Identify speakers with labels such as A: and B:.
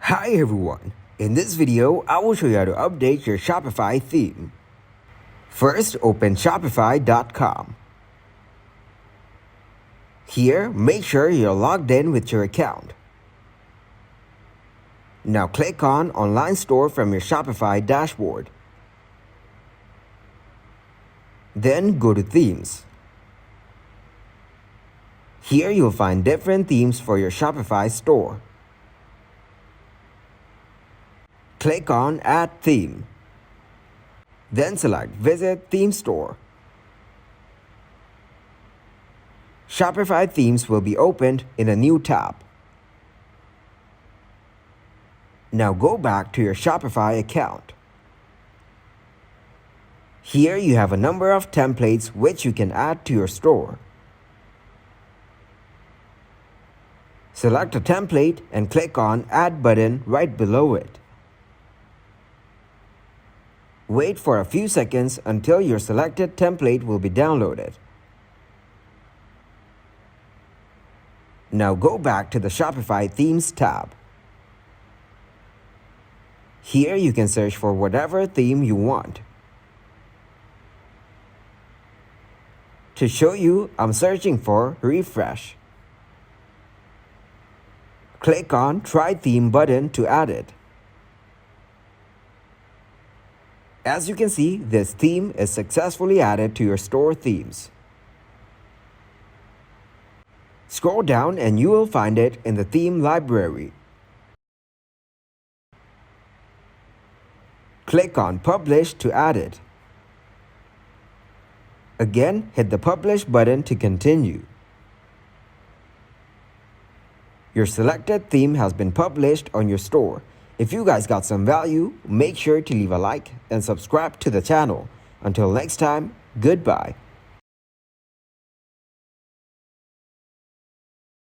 A: Hi everyone, in this video I will show you how to update your Shopify theme. First, open shopify.com. Here, make sure you're logged in with your account. Now click on Online Store from your Shopify dashboard. Then go to Themes. Here you'll find different themes for your Shopify store. Click on Add Theme. Then select Visit Theme Store. Shopify themes will be opened in a new tab. Now go back to your Shopify account. Here you have a number of templates which you can add to your store. Select a template and click on Add button right below it. Wait for a few seconds until your selected template will be downloaded. Now go back to the Shopify Themes tab. Here you can search for whatever theme you want. To show you, I'm searching for Refresh. Click on Try Theme button to add it. As you can see, this theme is successfully added to your store themes. Scroll down and you will find it in the theme library. Click on Publish to add it. Again, hit the Publish button to continue. Your selected theme has been published on your store. If you guys got some value, make sure to leave a like and subscribe to the channel. Until next time, goodbye.